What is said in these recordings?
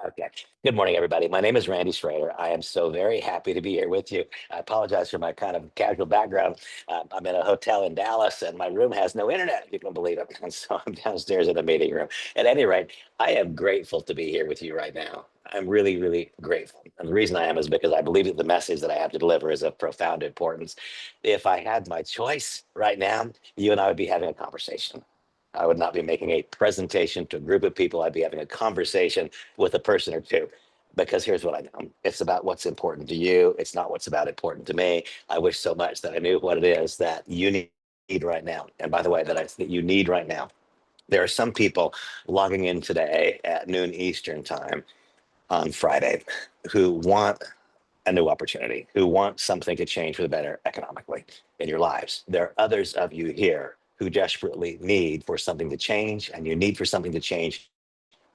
Okay. Good morning, everybody. My name is Randy Schrader. I am so very happy to be here with you. I apologize for my kind of casual background. I'm in a hotel in Dallas and my room has no internet, if you can believe it. And so I'm downstairs in the meeting room. At any rate, I am grateful to be here with you right now. I'm really, really grateful. And the reason I am is because I believe that the message that I have to deliver is of profound importance. If I had my choice right now, you and I would be having a conversation. I would not be making a presentation to a group of people. I'd be having a conversation with a person or two. Because here's what I know. It's about what's important to you. It's not what's about important to me. I wish so much that I knew what it is that you need right now. And by the way, that you need right now. There are some people logging in today at noon Eastern time on Friday who want a new opportunity, who want something to change for the better economically in your lives. There are others of you here who desperately need for something to change, and you need for something to change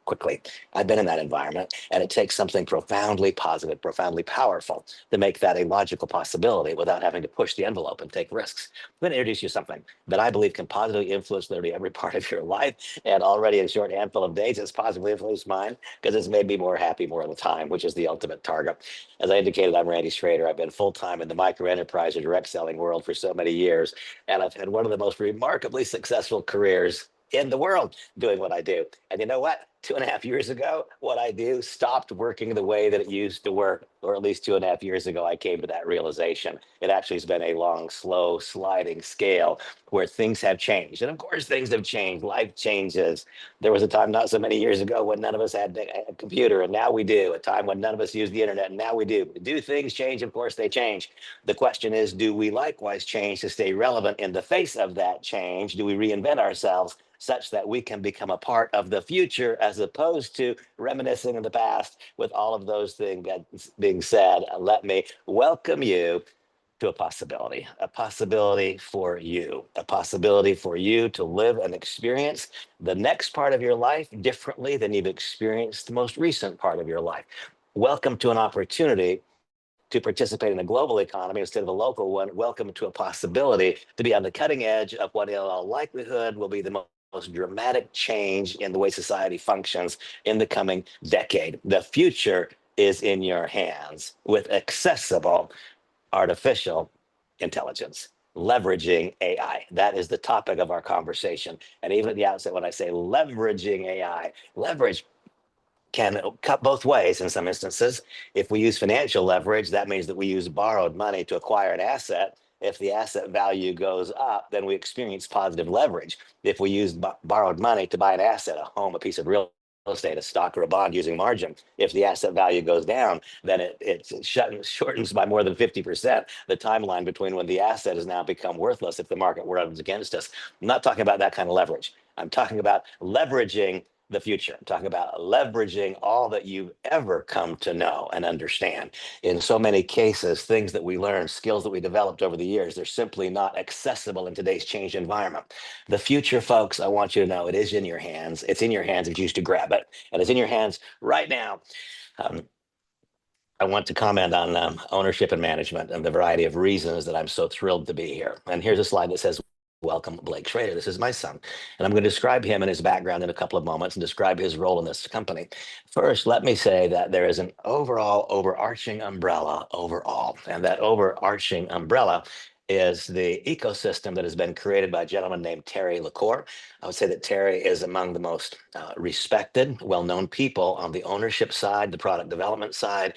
quickly. I've been in that environment, and it takes something profoundly positive, profoundly powerful to make that a logical possibility without having to push the envelope and take risks. I'm going to introduce you to something that I believe can positively influence literally every part of your life. And already in a short handful of days, it's positively influenced mine because it's made me more happy more of the time, which is the ultimate target. As I indicated, I'm Randy Schrader. I've been full time in the micro enterprise or direct selling world for so many years, and I've had one of the most remarkably successful careers in the world doing what I do. And you know what? 2.5 years ago, what I do stopped working the way that it used to work, or at least 2.5 years ago, I came to that realization. It actually has been a long, slow, sliding scale where things have changed. And of course, things have changed. Life changes. There was a time not so many years ago when none of us had a computer, and now we do. A time when none of us used the internet, and now we do. Do things change? Of course, they change. The question is, do we likewise change to stay relevant in the face of that change? Do we reinvent ourselves such that we can become a part of the future as opposed to reminiscing in the past? With all of those things being said, let me welcome you to a possibility for you, a possibility for you to live and experience the next part of your life differently than you've experienced the most recent part of your life. Welcome to an opportunity to participate in a global economy instead of a local one. Welcome to a possibility to be on the cutting edge of what in all likelihood will be the most dramatic change in the way society functions in the coming decade. The future is in your hands with accessible artificial intelligence, leveraging AI. That is the topic of our conversation. And even at the outset, when I say leveraging AI, leverage can cut both ways in some instances. If we use financial leverage, that means that we use borrowed money to acquire an asset. If the asset value goes up, then we experience positive leverage. If we use borrowed money to buy an asset, a home, a piece of real estate, a stock, or a bond using margin, if the asset value goes down, then it shortens by more than 50% the timeline between when the asset has now become worthless if the market runs against us. I'm not talking about that kind of leverage. I'm talking about leveraging the future. I'm talking about leveraging all that you've ever come to know and understand. In so many cases, things that we learn, skills that we developed over the years, they're simply not accessible in today's changed environment. The future, folks, I want you to know it is in your hands. It's in your hands if you choose to grab it, and it's in your hands right now. Um, I want to comment on ownership and management and the variety of reasons that I'm so thrilled to be here. And here's a slide that says, welcome, Blake Schrader. This is my son. And I'm going to describe him and his background in a couple of moments and describe his role in this company. First, let me say that there is an overall overarching umbrella overall. And that overarching umbrella is the ecosystem that has been created by a gentleman named Terry LaCour. I would say that Terry is among the most respected, well-known people on the ownership side, the product development side,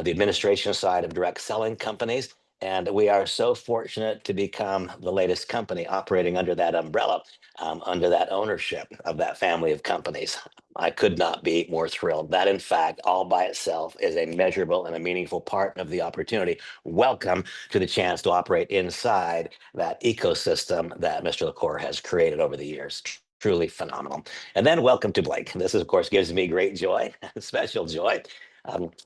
the administration side of direct selling companies. And we are so fortunate to become the latest company operating under that umbrella, under that ownership of that family of companies. I could not be more thrilled. That, in fact, all by itself is a measurable and a meaningful part of the opportunity. Welcome to the chance to operate inside that ecosystem that Mr. LaCour has created over the years. Truly phenomenal. And then welcome to Blake. This, of course, gives me great joy, special joy.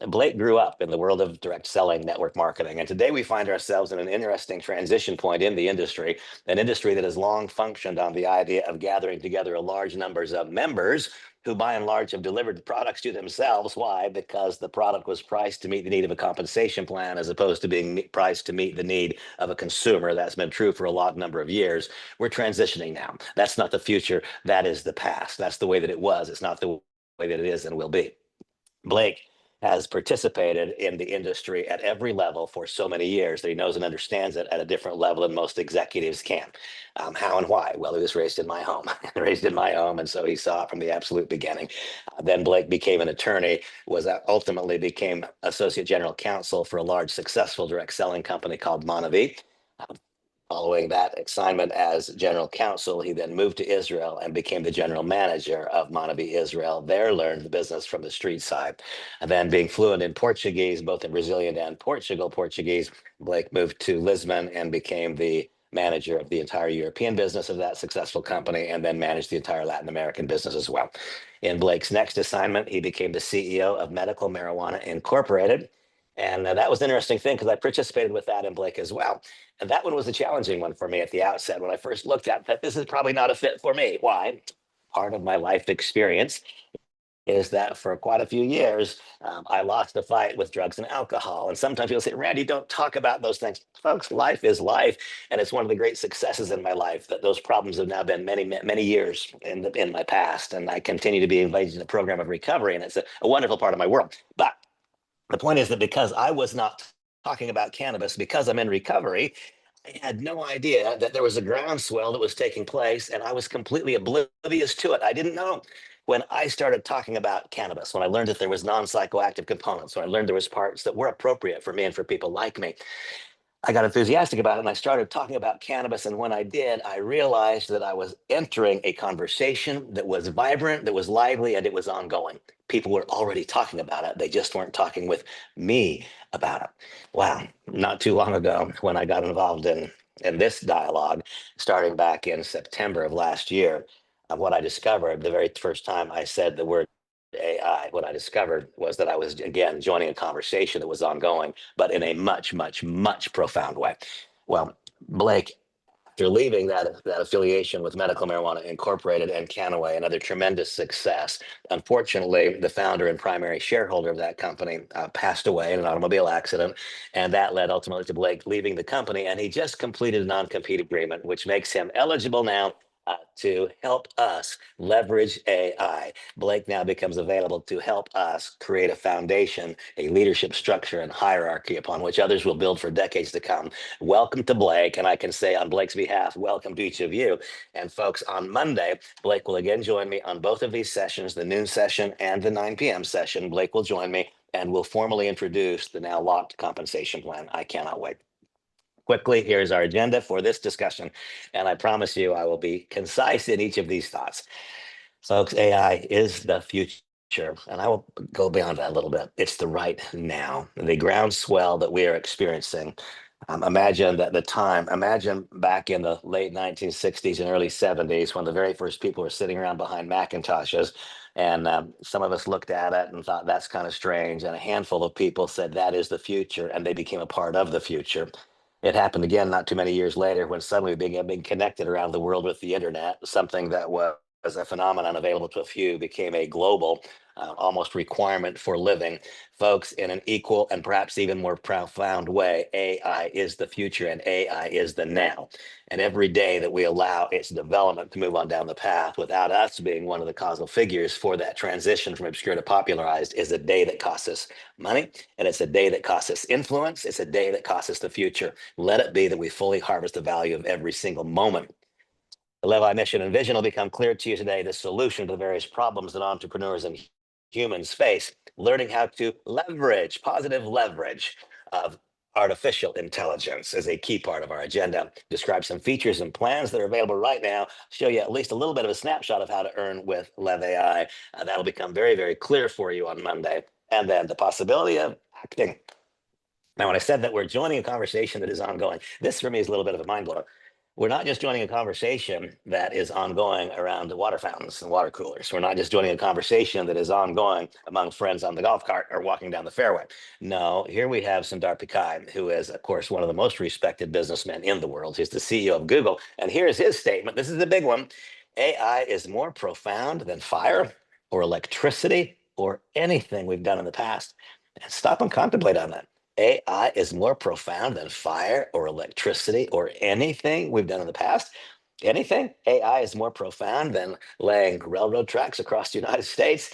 Blake grew up in the world of direct selling, network marketing, and today we find ourselves in an interesting transition point in the industry, an industry that has long functioned on the idea of gathering together a large numbers of members who by and large have delivered products to themselves. Why? Because the product was priced to meet the need of a compensation plan as opposed to being priced to meet the need of a consumer. That's been true for a long number of years. We're transitioning now. That's not the future. That is the past. That's the way that it was. It's not the way that it is and will be. Blake has participated in the industry at every level for so many years that he knows and understands it at a different level than most executives can. How and why? Well, he was raised in my home, raised in my home, and so he saw it from the absolute beginning. Then Blake became an attorney, was ultimately became associate general counsel for a large, successful direct selling company called Monavie. Following that assignment as general counsel, he then moved to Israel and became the general manager of Monavi Israel. There, learned the business from the street side. And then, being fluent in Portuguese, both in Brazilian and Portuguese, Blake moved to Lisbon and became the manager of the entire European business of that successful company, and then managed the entire Latin American business as well. In Blake's next assignment, he became the CEO of Medical Marijuana Incorporated. And that was an interesting thing because I participated with that in Blake as well. And that one was a challenging one for me at the outset when I first looked at that. This is probably not a fit for me. Why? Part of my life experience is that for quite a few years, I lost a fight with drugs and alcohol. And sometimes people say, Randy, don't talk about those things. Folks, life is life. And it's one of the great successes in my life that those problems have now been many years in my past. And I continue to be engaged in a program of recovery. And it's a wonderful part of my world. But the point is that because I was not talking about cannabis, because I'm in recovery, I had no idea that there was a groundswell that was taking place, and I was completely oblivious to it. I didn't know. When I started talking about cannabis, when I learned that there was non-psychoactive components, when I learned there was parts that were appropriate for me and for people like me, I got enthusiastic about it and I started talking about cannabis. And when I did, I realized that I was entering a conversation that was vibrant, that was lively, and it was ongoing. People were already talking about it. They just weren't talking with me about it. Wow. Not too long ago, when I got involved in this dialogue, starting back in September of last year, what I discovered the very first time I said the word AI, what I discovered was that I was again joining a conversation that was ongoing, but in a much profound way. Well, Blake, after leaving that affiliation with Medical Marijuana Incorporated and Canaway, another tremendous success, unfortunately, the founder and primary shareholder of that company passed away in an automobile accident, and that led ultimately to Blake leaving the company. And he just completed a non-compete agreement, which makes him eligible now to help us leverage AI. Blake now becomes available to help us create a foundation, a leadership structure and hierarchy upon which others will build for decades to come. Welcome to Blake. And I can say on Blake's behalf, welcome to each of you. And folks, on Monday, Blake will again join me on both of these sessions, the noon session and the 9 p.m. session. Blake will join me and will formally introduce the now locked compensation plan. I cannot wait. Quickly, here's our agenda for this discussion. And I promise you, I will be concise in each of these thoughts. Folks, AI is the future, and I will go beyond that a little bit. It's the right now, the groundswell that we are experiencing. Imagine back in the late 1960s and early 70s when the very first people were sitting around behind Macintoshes. And some of us looked at it and thought that's kind of strange. And a handful of people said that is the future, and they became a part of the future. It happened again not too many years later when suddenly we began connected around the world with the internet, something that was a phenomenon available to a few became a global almost requirement for living. Folks, in an equal and perhaps even more profound way, AI is the future and AI is the now. And every day that we allow its development to move on down the path without us being one of the causal figures for that transition from obscure to popularized is a day that costs us money, and it's a day that costs us influence. It's a day that costs us the future. Let it be that we fully harvest the value of every single moment. The LEVI mission and vision will become clear to you today. The solution to the various problems that entrepreneurs and humans face, learning how to leverage, positive leverage of artificial intelligence is a key part of our agenda. Describe some features and plans that are available right now, show you at least a little bit of a snapshot of how to earn with LEV AI. That'll become very clear for you on Monday. And then the possibility of acting. Now, when I said that we're joining a conversation that is ongoing, this for me is a little bit of a mind blower. We're not just joining a conversation that is ongoing around the water fountains and water coolers. We're not just joining a conversation that is ongoing among friends on the golf cart or walking down the fairway. No, here we have Sundar Pichai, who is, of course, one of the most respected businessmen in the world. He's the CEO of Google. And here's his statement. This is the big one. AI is more profound than fire or electricity or anything we've done in the past. And stop and contemplate on that. AI is more profound than fire or electricity or anything we've done in the past. Anything? AI is more profound than laying railroad tracks across the United States.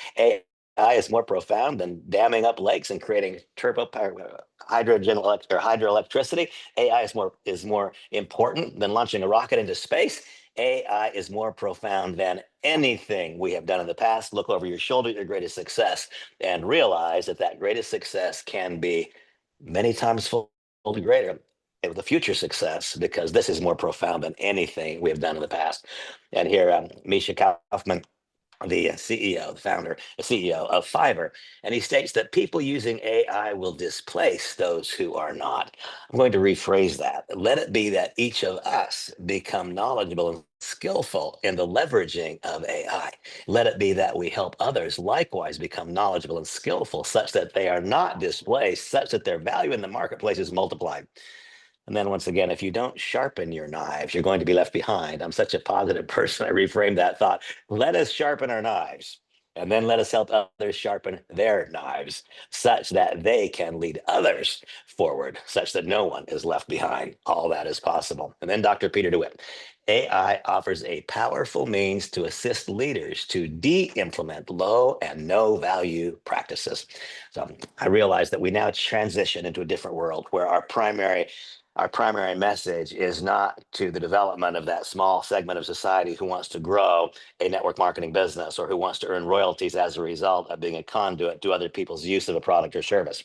is more profound than damming up lakes and creating turbo power, or hydroelectricity. AI is more important than launching a rocket into space. AI is more profound than anything we have done in the past. Look over your shoulder at your greatest success and realize that that greatest success can be many times fold greater with the future success, because this is more profound than anything we have done in the past. And here, Misha Kaufman, the CEO, the founder, the CEO of Fiverr, and he states that people using AI will displace those who are not. I'm going to rephrase that. Let it be that each of us become knowledgeable and skillful in the leveraging of AI. Let it be that we help others likewise become knowledgeable and skillful, such that they are not displaced, such that their value in the marketplace is multiplied. And then once again, if you don't sharpen your knives, you're going to be left behind. I'm such a positive person. I reframed that thought. Let us sharpen our knives, and then let us help others sharpen their knives, such that they can lead others forward, such that no one is left behind. All that is possible. And then Dr. Peter DeWitt. AI offers a powerful means to assist leaders to de-implement low and no value practices. So I realize that we now transition into a different world where our primary message is not to the development of that small segment of society who wants to grow a network marketing business or who wants to earn royalties as a result of being a conduit to other people's use of a product or service.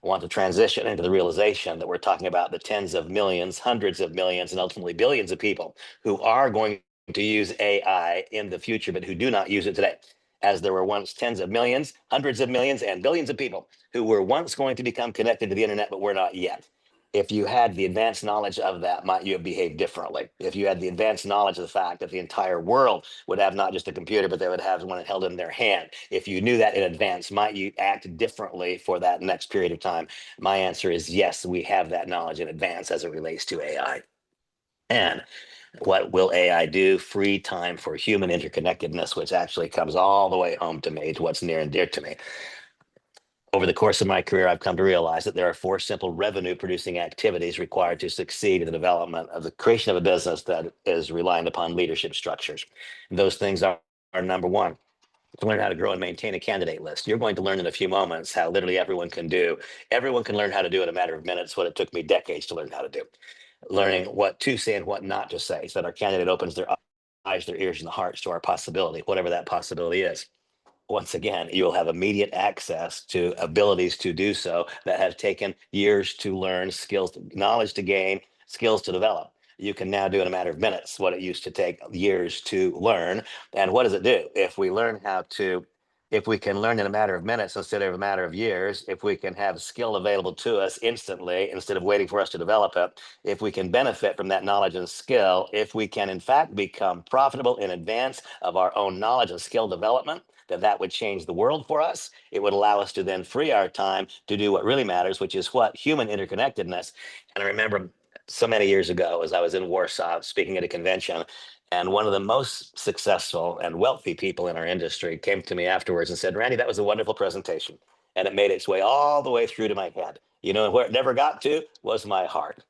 I want to transition into the realization that we're talking about the tens of millions, hundreds of millions, and ultimately billions of people who are going to use AI in the future, but who do not use it today. As there were once tens of millions, hundreds of millions, and billions of people who were once going to become connected to the internet, but were not yet. If you had the advanced knowledge of that, might you have behaved differently? If you had the advanced knowledge of the fact that the entire world would have not just a computer, but they would have one held in their hand, if you knew that in advance, might you act differently for that next period of time? My answer is yes, we have that knowledge in advance as it relates to AI. And what will AI do? Free time for human interconnectedness, which actually comes all the way home to me, to what's near and dear to me. Over the course of my career, I've come to realize that there are four simple revenue producing activities required to succeed in the development of the creation of a business that is reliant upon leadership structures. And those things are number one, to learn how to grow and maintain a candidate list. You're going to learn in a few moments how literally everyone can do. Everyone can learn how to do in a matter of minutes what it took me decades to learn how to do. Learning what to say and what not to say, so that our candidate opens their eyes, their ears, and the hearts to our possibility, whatever that possibility is. Once again, you'll have immediate access to abilities to do so that have taken years to learn, skills, knowledge to gain, skills to develop. You can now do in a matter of minutes what it used to take years to learn. And what does it do? If we can learn in a matter of minutes instead of a matter of years, if we can have skill available to us instantly instead of waiting for us to develop it, if we can benefit from that knowledge and skill, if we can in fact become profitable in advance of our own knowledge and skill development, that would change the world for us. It would allow us to then free our time to do what really matters, which is what? Human interconnectedness. And I remember so many years ago, as I was in Warsaw speaking at a convention, and one of the most successful and wealthy people in our industry came to me afterwards and said, Randy, that was a wonderful presentation. And it made its way all the way through to my head. You know, where it never got to was my heart.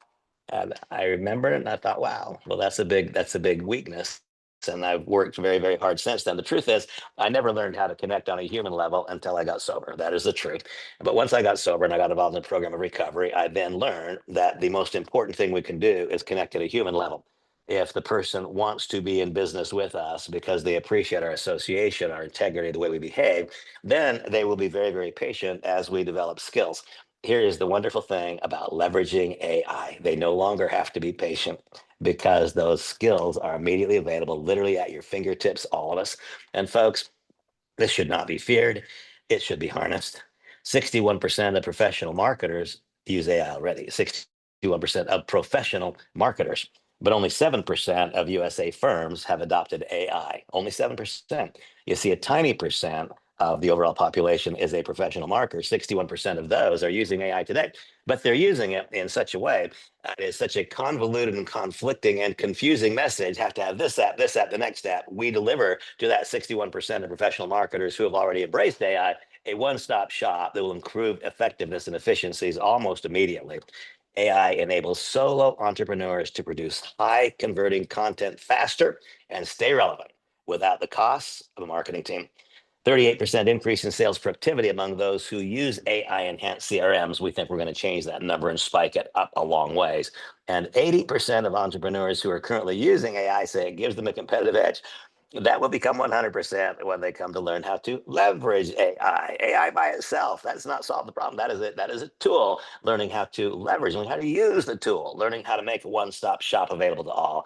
And I remember it and I thought, wow, well, that's a big weakness. And I've worked very, very hard since then. The truth is, I never learned how to connect on a human level until I got sober. That is the truth. But once I got sober and I got involved in a program of recovery, I then learned that the most important thing we can do is connect at a human level. If the person wants to be in business with us because they appreciate our association, our integrity, the way we behave, then they will be very, very patient as we develop skills. Here is the wonderful thing about leveraging AI. They no longer have to be patient because those skills are immediately available, literally at your fingertips, all of us. And folks, this should not be feared. It should be harnessed. 61% of professional marketers use AI already, 61% of professional marketers, but only 7% of USA firms have adopted AI. Only 7%. You see, a tiny percent of the overall population is a professional marketer. 61% of those are using AI today, but they're using it in such a way. It is such a convoluted and conflicting and confusing message. Have to have this app, the next app. We deliver to that 61% of professional marketers who have already embraced AI a one-stop shop that will improve effectiveness and efficiencies almost immediately. AI enables solo entrepreneurs to produce high converting content faster and stay relevant without the costs of a marketing team. 38% increase in sales productivity among those who use AI enhanced CRMs. We think we're going to change that number and spike it up a long ways. And 80% of entrepreneurs who are currently using AI say it gives them a competitive edge. That will become 100% when they come to learn how to leverage AI. AI by itself, that's not solve the problem. That is it. That is a tool. Learning how to leverage, learning how to use the tool, learning how to make a one-stop shop available to all.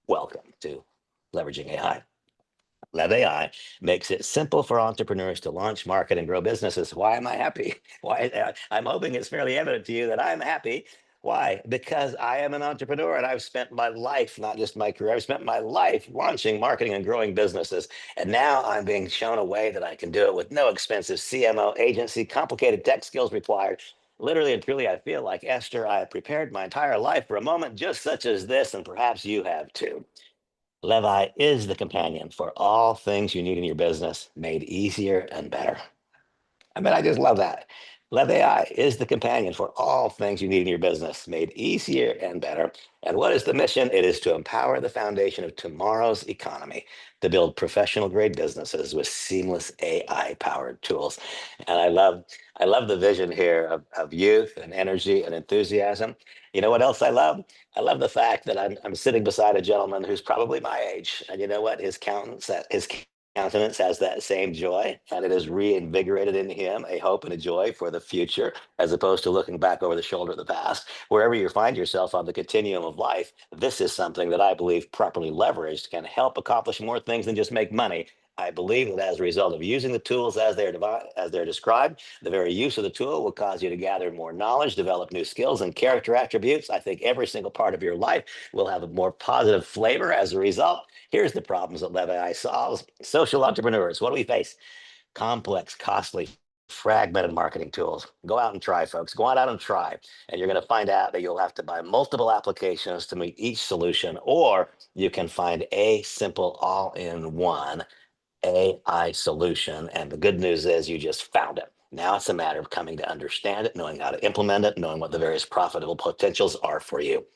Welcome to leveraging AI. LEV AI makes it simple for entrepreneurs to launch, market, and grow businesses. Why am I happy? Why? I'm hoping it's fairly evident to you that I'm happy. Why? Because I am an entrepreneur and I've spent my life, not just my career, I've spent my life launching, marketing, and growing businesses. And now I'm being shown a way that I can do it with no expensive CMO agency, complicated tech skills required. Literally and truly, I feel like Esther, I have prepared my entire life for a moment just such as this, and perhaps you have too. Levi is the companion for all things you need in your business, made easier and better. I mean, I just love that. Lev AI is the companion for all things you need in your business, made easier and better. And what is the mission? It is to empower the foundation of tomorrow's economy, to build professional grade businesses with seamless AI powered tools. And I love the vision here of youth and energy and enthusiasm. You know what else I love? I love the fact that I'm sitting beside a gentleman who's probably my age. And you know what? His countenance has that same joy, and it has reinvigorated in him a hope and a joy for the future, as opposed to looking back over the shoulder at the past. Wherever you find yourself on the continuum of life, this is something that I believe properly leveraged can help accomplish more things than just make money. I believe that as a result of using the tools as they're described, the very use of the tool will cause you to gather more knowledge, develop new skills and character attributes. I think every single part of your life will have a more positive flavor as a result. Here's the problems that LevAI solves. Social entrepreneurs, what do we face? Complex, costly, fragmented marketing tools. Go out and try, folks. Go on out and try. And you're going to find out that you'll have to buy multiple applications to meet each solution, or you can find a simple all-in-one AI solution. And the good news is you just found it. Now it's a matter of coming to understand it, knowing how to implement it, knowing what the various profitable potentials are for you.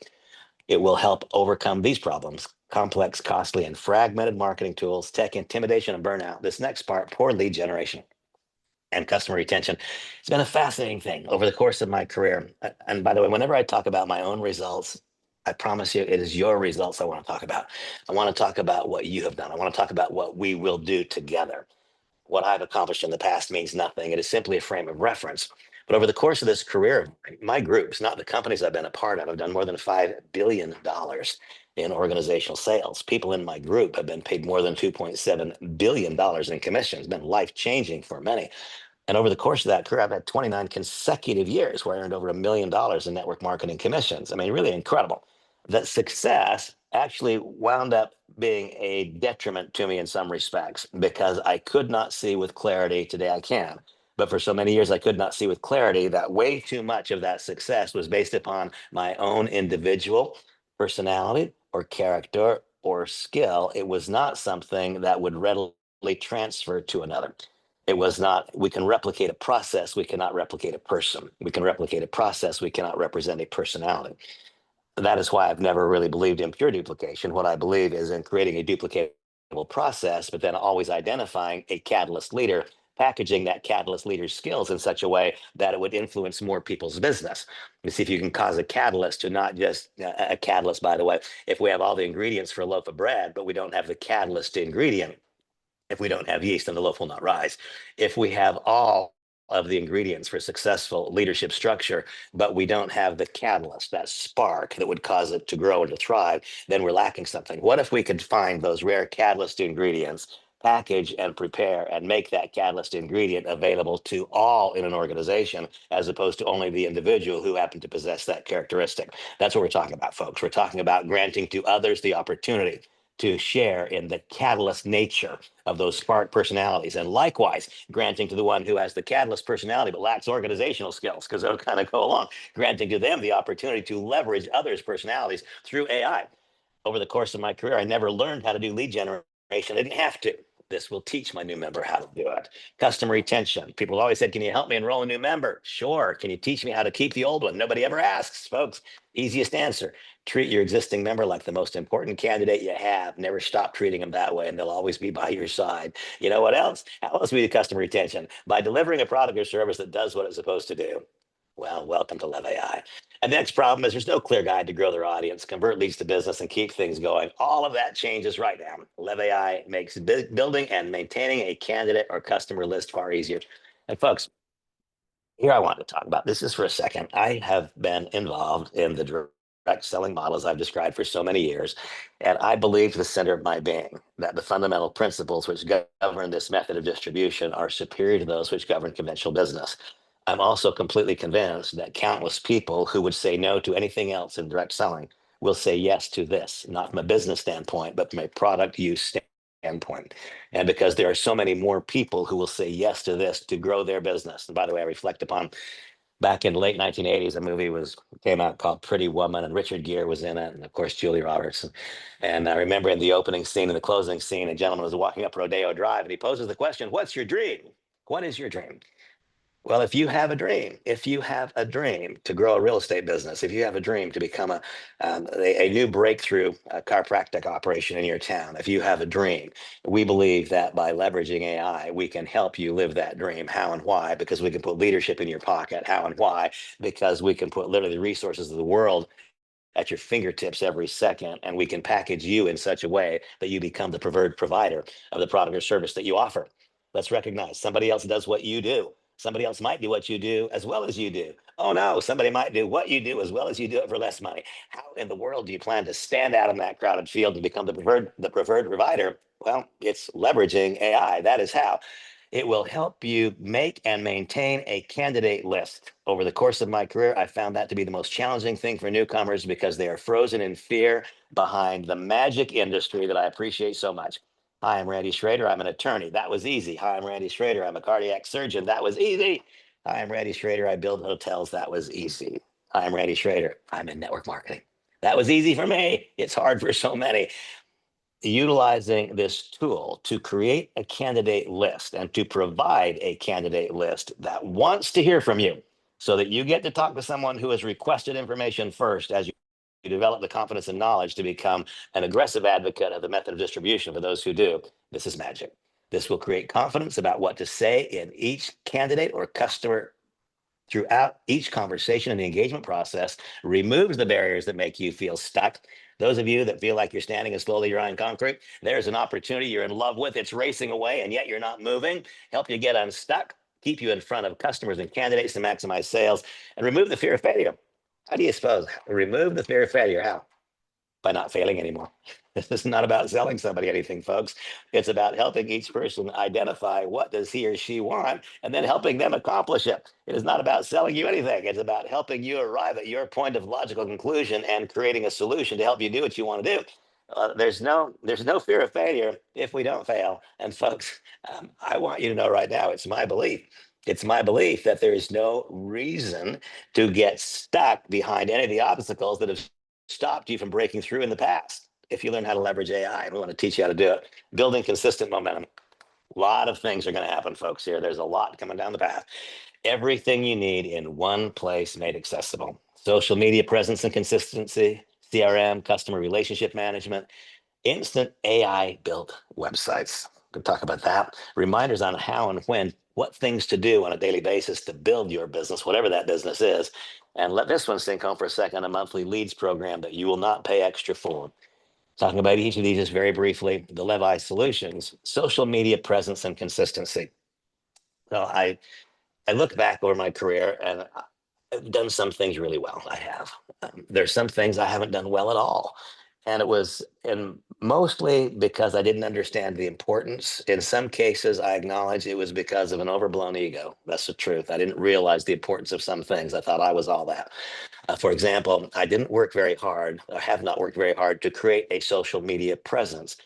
It will help overcome these problems: complex, costly, and fragmented marketing tools, tech intimidation and burnout. This next part, poor lead generation and customer retention. It's been a fascinating thing over the course of my career. And by the way, whenever I talk about my own results, I promise you it is your results I want to talk about. I want to talk about what you have done. I want to talk about what we will do together. What I've accomplished in the past means nothing. It is simply a frame of reference. But over the course of this career, my groups, not the companies I've been a part of, have done more than $5 billion in organizational sales. People in my group have been paid more than $2.7 billion in commissions. It's been life changing for many. And over the course of that career, I've had 29 consecutive years where I earned over $1 million in network marketing commissions. I mean, really incredible. That success actually wound up being a detriment to me in some respects because I could not see with clarity. Today I can. But for so many years, I could not see with clarity that way too much of that success was based upon my own individual personality or character or skill. It was not something that would readily transfer to another. It was not, we can replicate a process, we cannot replicate a person. We can replicate a process, we cannot represent a personality. That is why I've never really believed in pure duplication. What I believe is in creating a duplicatable process, but then always identifying a catalyst leader, packaging that catalyst leader's skills in such a way that it would influence more people's business. You see if you can cause a catalyst to not just a catalyst, by the way, if we have all the ingredients for a loaf of bread, but we don't have the catalyst ingredient, if we don't have yeast, then the loaf will not rise. If we have all of the ingredients for successful leadership structure, but we don't have the catalyst, that spark that would cause it to grow and to thrive, then we're lacking something. What if we could find those rare catalyst ingredients, package and prepare and make that catalyst ingredient available to all in an organization, as opposed to only the individual who happen to possess that characteristic? That's what we're talking about, folks. We're talking about granting to others the opportunity to share in the catalyst nature of those spark personalities. And likewise, granting to the one who has the catalyst personality but lacks organizational skills, because they'll kind of go along, granting to them the opportunity to leverage others' personalities through AI. Over the course of my career, I never learned how to do lead generation. I didn't have to. This will teach my new member how to do it. Customer retention. People always said, can you help me enroll a new member? Sure. Can you teach me how to keep the old one? Nobody ever asks, folks. Easiest answer. Treat your existing member like the most important candidate you have. Never stop treating them that way, and they'll always be by your side. You know what else? How else we do customer retention? By delivering a product or service that does what it's supposed to do. Well, welcome to LEV AI. And the next problem is there's no clear guide to grow their audience, convert leads to business, and keep things going. All of that changes right now. LEV AI makes building and maintaining a candidate or customer list far easier. And folks, here I want to talk about this is for a second. I have been involved in the direct selling models I've described for so many years. And I believe to the center of my being that the fundamental principles which govern this method of distribution are superior to those which govern conventional business. I'm also completely convinced that countless people who would say no to anything else in direct selling will say yes to this, not from a business standpoint, but from a product use standpoint. And because there are so many more people who will say yes to this to grow their business. And by the way, I reflect upon back in the late 1980s, a movie was came out called Pretty Woman, and Richard Gere was in it, and of course Julie Roberts. And I remember in the opening scene and the closing scene, a gentleman was walking up Rodeo Drive, and he poses the question, "What's your dream? What is your dream?" Well, if you have a dream to grow a real estate business, if you have a dream to become a new breakthrough chiropractic operation in your town, if you have a dream, we believe that by leveraging AI, we can help you live that dream. How and why? Because we can put leadership in your pocket. How and why? Because we can put literally the resources of the world at your fingertips every second, and we can package you in such a way that you become the preferred provider of the product or service that you offer. Let's recognize somebody else does what you do. Somebody else might do what you do as well as you do. Oh no, somebody might do what you do as well as you do it for less money. How in the world do you plan to stand out in that crowded field and become the preferred provider? Well, it's leveraging AI. That is how. It will help you make and maintain a candidate list. Over the course of my career, I found that to be the most challenging thing for newcomers because they are frozen in fear behind the magic industry that I appreciate so much. Hi, I'm Randy Schrader. I'm an attorney. That was easy. Hi, I'm Randy Schrader. I'm a cardiac surgeon. That was easy. Hi, I'm Randy Schrader. I build hotels. That was easy. Hi, I'm Randy Schrader. I'm in network marketing. That was easy for me. It's hard for so many. Utilizing this tool to create a candidate list and to provide a candidate list that wants to hear from you so that you get to talk to someone who has requested information first as you develop the confidence and knowledge to become an aggressive advocate of the method of distribution for those who do. This is magic. This will create confidence about what to say in each candidate or customer throughout each conversation and the engagement process, removes the barriers that make you feel stuck. Those of you that feel like you're standing and slowly you're on concrete, there's an opportunity you're in love with. It's racing away and yet you're not moving. Help you get unstuck, keep you in front of customers and candidates to maximize sales, and remove the fear of failure. How do you suppose? Remove the fear of failure. How? By not failing anymore. This is not about selling somebody anything, folks. It's about helping each person identify what does he or she want and then helping them accomplish it. It is not about selling you anything. It's about helping you arrive at your point of logical conclusion and creating a solution to help you do what you want to do. There's no fear of failure if we don't fail. And folks, I want you to know right now, it's my belief. It's my belief that there is no reason to get stuck behind any of the obstacles that have stopped you from breaking through in the past. If you learn how to leverage AI, and we want to teach you how to do it, building consistent momentum. A lot of things are going to happen, folks, here. There's a lot coming down the path. Everything you need in one place made accessible. Social media presence and consistency, CRM, customer relationship management, instant AI built websites. We'll talk about that. Reminders on how and when, what things to do on a daily basis to build your business, whatever that business is. And let this one sink home for a second, a monthly leads program that you will not pay extra for. Talking about each of these just very briefly, the Levi solutions, social media presence and consistency. So I look back over my career and I've done some things really well. I have. There's some things I haven't done well at all. And it was in mostly because I didn't understand the importance. In some cases, I acknowledge it was because of an overblown ego. That's the truth. I didn't realize the importance of some things. I thought I was all that. For example, I didn't work very hard, or have not worked very hard to create a social media presence.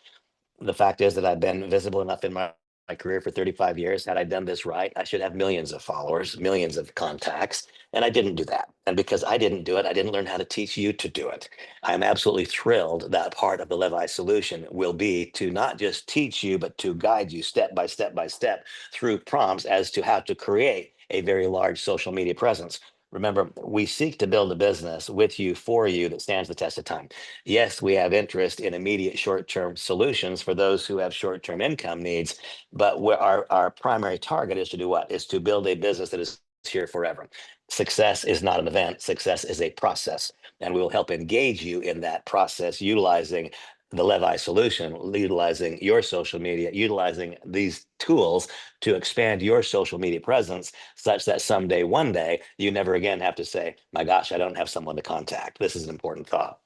The fact is that I've been visible enough in my my career for 35 years. Had I done this right, I should have millions of followers, millions of contacts. And I didn't do that. And because I didn't do it, I didn't learn how to teach you to do it. I'm absolutely thrilled that part of the Levi solution will be to not just teach you, but to guide you step by step by step through prompts as to how to create a very large social media presence. Remember, we seek to build a business with you, for you, that stands the test of time. Yes, we have interest in immediate short-term solutions for those who have short-term income needs, but our primary target is to do what? Is to build a business that is here forever. Success is not an event, success is a process. And we will help engage you in that process utilizing the Levi solution, utilizing your social media, utilizing these tools to expand your social media presence such that someday, one day, you never again have to say, my gosh, I don't have someone to contact. This is an important thought.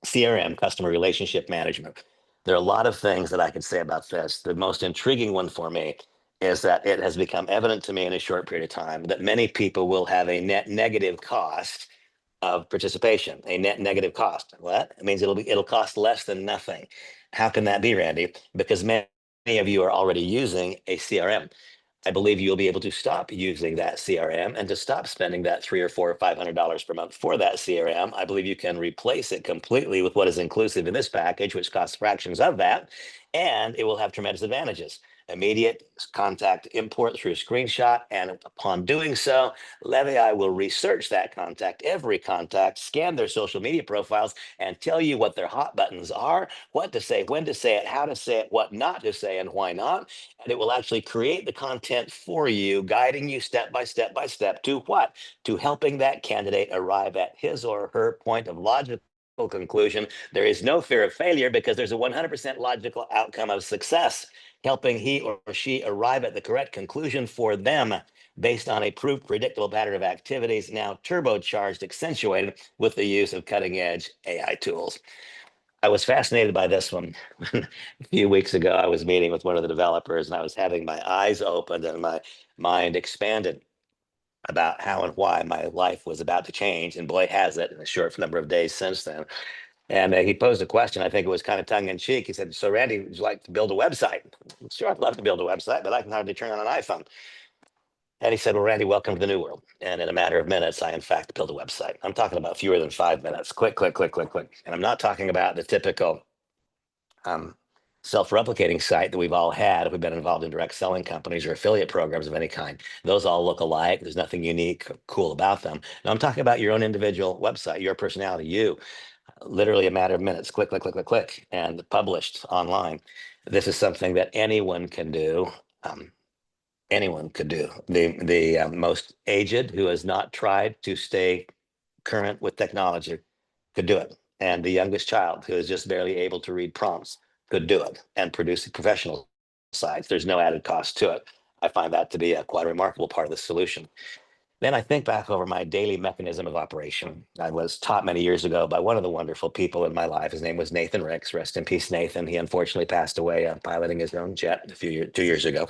CRM, customer relationship management. There are a lot of things that I could say about this. The most intriguing one for me is that it has become evident to me in a short period of time that many people will have a net negative cost of participation, a net negative cost. What? It means it'll cost less than nothing. How can that be, Randy? Because many of you are already using a CRM. I believe you'll be able to stop using that CRM and to stop spending that $300 or $400 or $500 per month for that CRM. I believe you can replace it completely with what is inclusive in this package, which costs fractions of that, and it will have tremendous advantages. Immediate contact import through screenshot, and upon doing so, Levi will research that contact, every contact, scan their social media profiles, and tell you what their hot buttons are, what to say, when to say it, how to say it, what not to say, and why not. And it will actually create the content for you, guiding you step by step by step to what? To helping that candidate arrive at his or her point of logical conclusion. There is no fear of failure because there's a 100% logical outcome of success, helping he or she arrive at the correct conclusion for them based on a proved predictable pattern of activities, now turbocharged, accentuated with the use of cutting edge AI tools. I was fascinated by this one. A few weeks ago, I was meeting with one of the developers and I was having my eyes opened and my mind expanded about how and why my life was about to change. And boy, has it in a short number of days since then. And he posed a question. I think it was kind of tongue in cheek. He said, so Randy, would you like to build a website? Sure, I'd love to build a website, but I can hardly turn on an iPhone. And he said, well, Randy, welcome to the new world. And in a matter of minutes, I, in fact, built a website. I'm talking about fewer than 5 minutes. Quick, quick, quick, quick, quick. And I'm not talking about the typical um, self-replicating site that we've all had if we've been involved in direct selling companies or affiliate programs of any kind. Those all look alike. There's nothing unique or cool about them. Now I'm talking about your own individual website, your personality, you, literally a matter of minutes, click, click, click, click, click, and published online. This is something that anyone can do. Anyone could do. The most aged who has not tried to stay current with technology could do it. And the youngest child who is just barely able to read prompts could do it and produce professional sites. There's no added cost to it. I find that to be a quite a remarkable part of the solution. Then I think back over my daily mechanism of operation. I was taught many years ago by one of the wonderful people in my life. His name was Nathan Ricks. Rest in peace, Nathan. He unfortunately passed away piloting his own jet 2 years ago.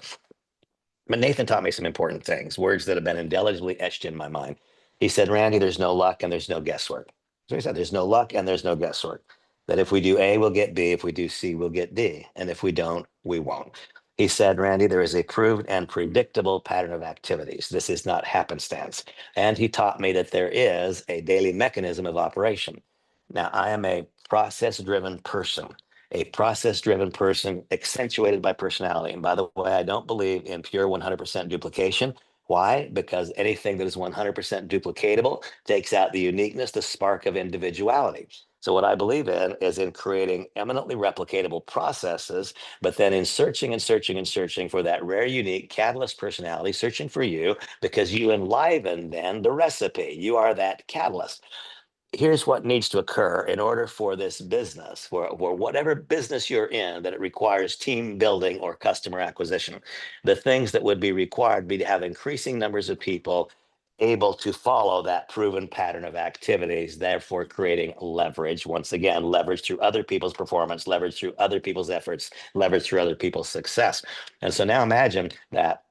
But Nathan taught me some important things, words that have been indelibly etched in my mind. He said, Randy, there's no luck and there's no guesswork. So he said, there's no luck and there's no guesswork. That if we do A, we'll get B. If we do C, we'll get D. And if we don't, we won't. He said, Randy, there is a proved and predictable pattern of activities. This is not happenstance. And he taught me that there is a daily mechanism of operation. Now, I am a process driven person, accentuated by personality. And by the way, I don't believe in pure 100% duplication. Why? Because anything that is 100% duplicatable takes out the uniqueness, the spark of individuality. So what I believe in is in creating eminently replicatable processes, but then in searching and searching and searching for that rare, unique catalyst personality, searching for you because you enliven then the recipe. You are that catalyst. Here's what needs to occur in order for this business, for whatever business you're in, that it requires team building or customer acquisition. The things that would be required be to have increasing numbers of people able to follow that proven pattern of activities, therefore creating leverage. Once again, leverage through other people's performance, leverage through other people's efforts, leverage through other people's success. And so now imagine that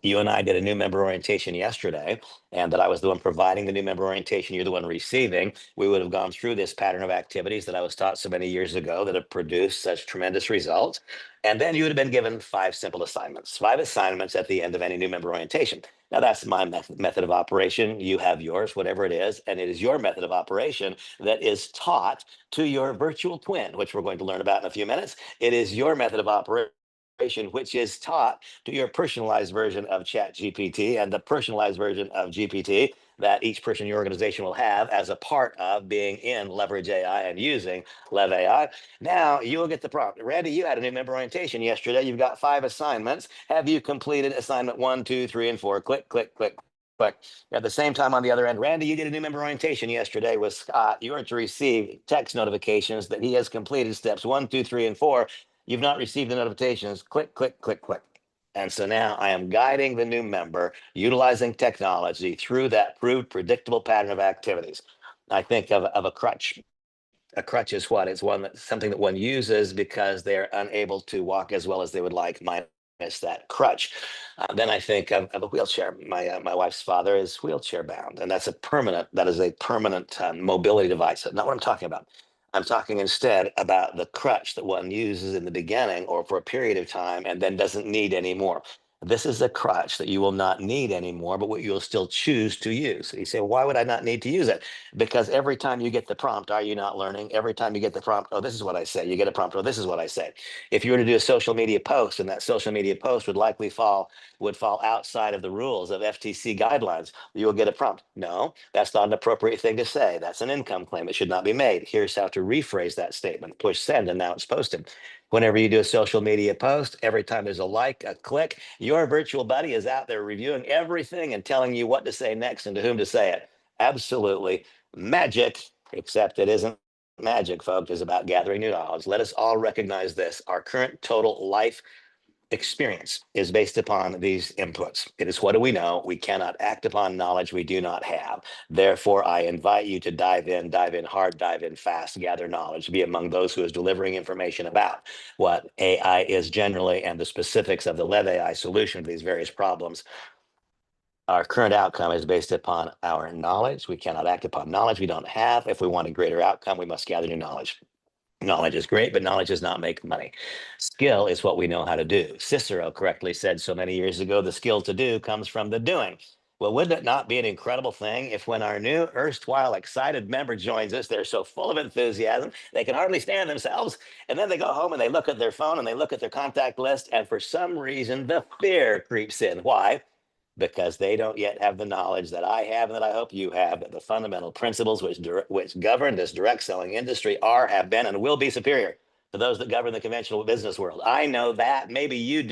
you and I did a new member orientation yesterday, and that I was the one providing the new member orientation, you're the one receiving, we would have gone through this pattern of activities that I was taught so many years ago that have produced such tremendous results. And then you would have been given five assignments at the end of any new member orientation. Now, that's my method of operation. You have yours, whatever it is, and it is your method of operation that is taught to your virtual twin, which we're going to learn about in a few minutes. It is your method of operation which is taught to your personalized version of Chat GPT and the personalized version of GPT that each person in your organization will have as a part of being in Leverage AI and using Lev AI. Now you will get the prompt. Randy, you had a new member orientation yesterday. You've got 5 assignments. Have you completed assignment 1, 2, 3, and 4? Click, click, click. Click. At the same time, on the other end, Randy, you did a new member orientation yesterday with Scott. You are to receive text notifications that he has completed steps 1, 2, 3, and 4. You've not received the notifications. Click, click, click, click. And so now I am guiding the new member utilizing technology through that proved predictable pattern of activities. I think of a crutch. A crutch is what? It's something that one uses because they're unable to walk as well as they would like, minus that crutch. Then I think of a wheelchair. My wife's father is wheelchair bound, and that is a permanent mobility device. That's not what I'm talking about. I'm talking instead about the crutch that one uses in the beginning or for a period of time and then doesn't need anymore. This is a crutch that you will not need anymore, but what you'll still choose to use. You say, why would I not need to use it? Because every time you get the prompt, are you not learning? Every time you get the prompt, oh, this is what I say. You get a prompt, oh, this is what I say. If you were to do a social media post, and that social media post would likely would fall outside of the rules of FTC guidelines, you will get a prompt. No, that's not an appropriate thing to say. That's an income claim. It should not be made. Here's how to rephrase that statement. Push send, and now it's posted. Whenever you do a social media post, every time there's a like, a click, your virtual buddy is out there reviewing everything and telling you what to say next and to whom to say it. Absolutely magic, except it isn't magic, folks. It's about gathering new knowledge. Let us all recognize this. Our current total life experience is based upon these inputs. It is what do we know? We cannot act upon knowledge we do not have. Therefore, I invite you to dive in hard, dive in fast, gather knowledge, be among those who is delivering information about what AI is generally and the specifics of the Lev AI solution to these various problems. Our current outcome is based upon our knowledge. We cannot act upon knowledge we don't have. If we want a greater outcome, we must gather new knowledge. Knowledge is great, but knowledge does not make money. Skill is what we know how to do. Cicero correctly said so many years ago, the skill to do comes from the doing. Well, would it not be an incredible thing if when our new erstwhile excited member joins us, they're so full of enthusiasm, they can hardly stand themselves. And then they go home and they look at their phone and they look at their contact list. And for some reason, the fear creeps in. Why? Because they don't yet have the knowledge that I have and that I hope you have, that the fundamental principles which govern this direct selling industry are, have been, and will be superior to those that govern the conventional business world. I know that. Maybe you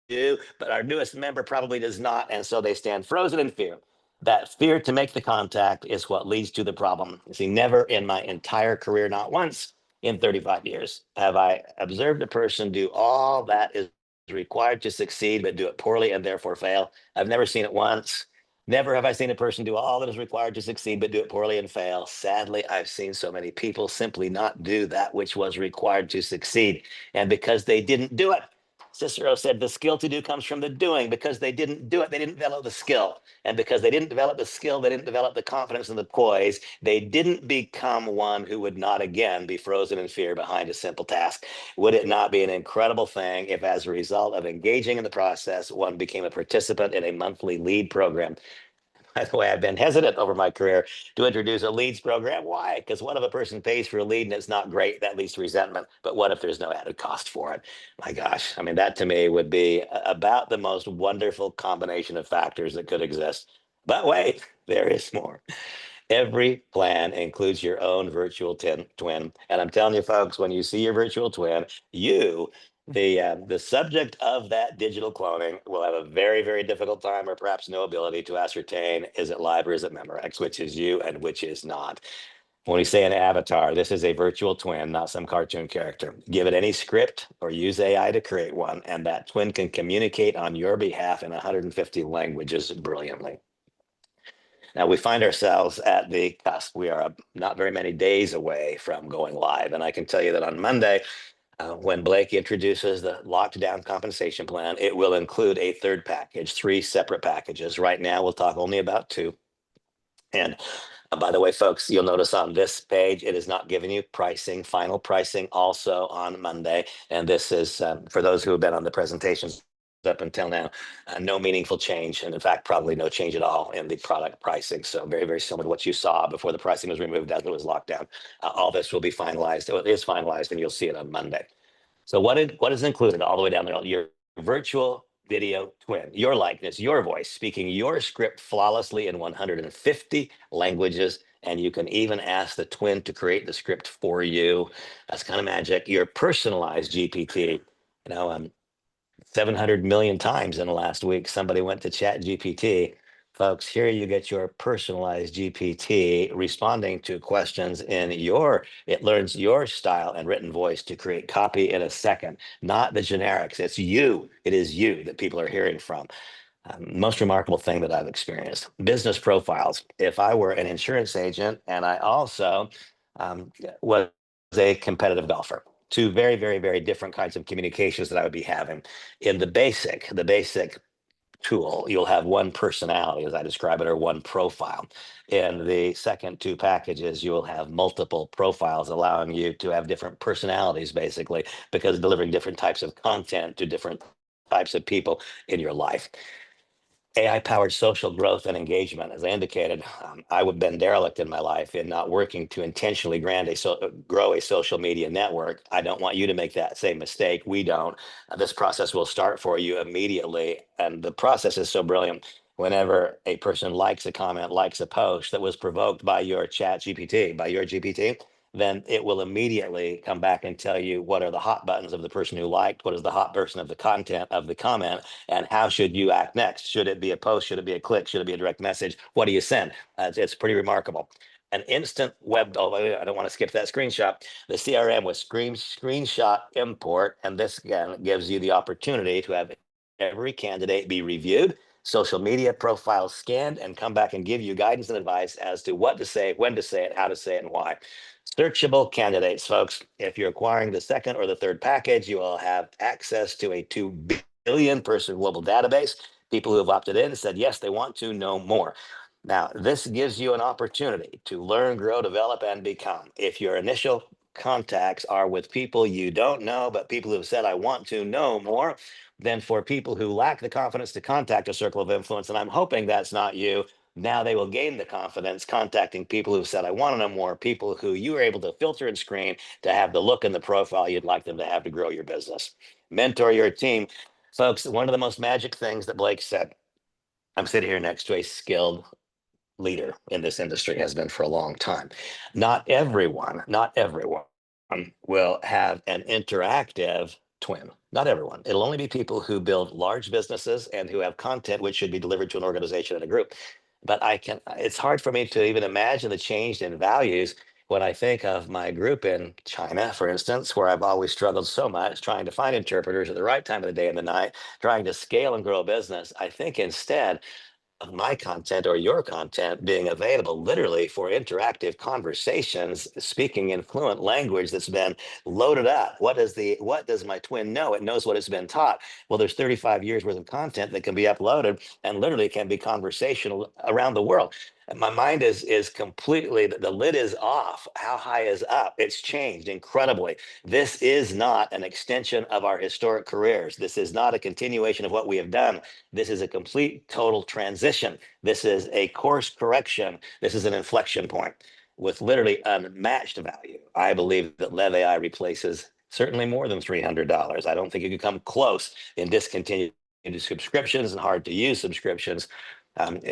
do, but our newest member probably does not. And so they stand frozen in fear. That fear to make the contact is what leads to the problem. You see, never in my entire career, not once in 35 years, have I observed a person do all that is required to succeed, but do it poorly and therefore fail. I've never seen it once. Never have I seen a person do all that is required to succeed, but do it poorly and fail. Sadly, I've seen so many people simply not do that which was required to succeed. And because they didn't do it, Cicero said the skill to do comes from the doing. Because they didn't do it, they didn't develop the skill. And because they didn't develop the skill, they didn't develop the confidence and the poise. They didn't become one who would not again be frozen in fear behind a simple task. Would it not be an incredible thing if, as a result of engaging in the process, one became a participant in a monthly lead program? By the way, I've been hesitant over my career to introduce a leads program. Why? Because what if a person pays for a lead and it's not great? That leads to resentment. But what if there's no added cost for it? My gosh, I mean, that to me would be about the most wonderful combination of factors that could exist. But wait, there is more. Every plan includes your own virtual twin. And I'm telling you, folks, when you see your virtual twin, you, the subject of that digital cloning, will have a very, very difficult time or perhaps no ability to ascertain, is it live or is it Memorex, which is you and which is not. When we say an avatar, this is a virtual twin, not some cartoon character. Give it any script or use AI to create one, and that twin can communicate on your behalf in 150 languages brilliantly. Now we find ourselves at the cusp. We are not very many days away from going live. And I can tell you that on Monday, When Blake introduces the locked down compensation plan, it will include a third package, three separate packages. Right now, we'll talk only about two. And by the way, folks, you'll notice on this page, it is not giving you pricing, final pricing also on Monday. And this is for those who have been on the presentations up until now, no meaningful change. And in fact, probably no change at all in the product pricing. So very, very similar to what you saw before the pricing was removed as it was locked down. All this will be finalized. It is finalized and you'll see it on Monday. So what is included all the way down there? Your virtual video twin, your likeness, your voice, speaking your script flawlessly in 150 languages. And you can even ask the twin to create the script for you. That's kind of magic. Your personalized GPT. You know, 700 million times in the last week, somebody went to Chat GPT. Folks, here you get your personalized GPT responding to questions in it learns your style and written voice to create copy in a second, not the generics. It's you. It is you that people are hearing from. Most remarkable thing that I've experienced. Business profiles. If I were an insurance agent and I also was a competitive golfer, two very, very, very different kinds of communications that I would be having. In the basic tool, you'll have one personality, as I describe it, or one profile. In the second two packages, you will have multiple profiles, allowing you to have different personalities, basically, because delivering different types of content to different types of people in your life. AI-powered social growth and engagement. As I indicated, I would been derelict in my life in not working to intentionally grow a social media network. I don't want you to make that same mistake. We don't. This process will start for you immediately. And the process is so brilliant. Whenever a person likes a comment, likes a post that was provoked by your chat GPT, by your GPT, then it will immediately come back and tell you what are the hot buttons of the person who liked, what is the hot version of the content of the comment, and how should you act next? Should it be a post? Should it be a click? Should it be a direct message? What do you send? It's pretty remarkable. An instant web, oh, I don't want to skip that screenshot. The CRM with screenshot import, and this again gives you the opportunity to have every candidate be reviewed, social media profiles scanned, and come back and give you guidance and advice as to what to say, when to say it, how to say it, and why. Searchable candidates, folks. If you're acquiring the second or the third package, you will have access to a 2 billion person global database. People who have opted in said, yes, they want to know more. Now, this gives you an opportunity to learn, grow, develop, and become. If your initial contacts are with people you don't know, but people who have said, I want to know more, then for people who lack the confidence to contact a circle of influence, and I'm hoping that's not you, now they will gain the confidence contacting people who said, I want to know more, people who you were able to filter and screen to have the look and the profile you'd like them to have to grow your business. Mentor your team. Folks, one of the most magic things that Blake said, I'm sitting here next to a skilled leader in this industry, has been for a long time. Not everyone will have an interactive twin. Not everyone. It'll only be people who build large businesses and who have content which should be delivered to an organization and a group. But it's hard for me to even imagine the change in values when I think of my group in China, for instance, where I've always struggled so much trying to find interpreters at the right time of the day and the night, trying to scale and grow a business. I think instead of my content or your content being available literally for interactive conversations, speaking in fluent language that's been loaded up. What does my twin know? It knows what it's been taught. Well, there's 35 years worth of content that can be uploaded and literally can be conversational around the world. And my mind is completely, the lid is off. How high is up? It's changed incredibly. This is not an extension of our historic careers. This is not a continuation of what we have done. This is a complete, total transition. This is a course correction. This is an inflection point with literally unmatched value. I believe that LEV AI replaces certainly more than $300. I don't think you can come close in discontinued subscriptions and hard to use subscriptions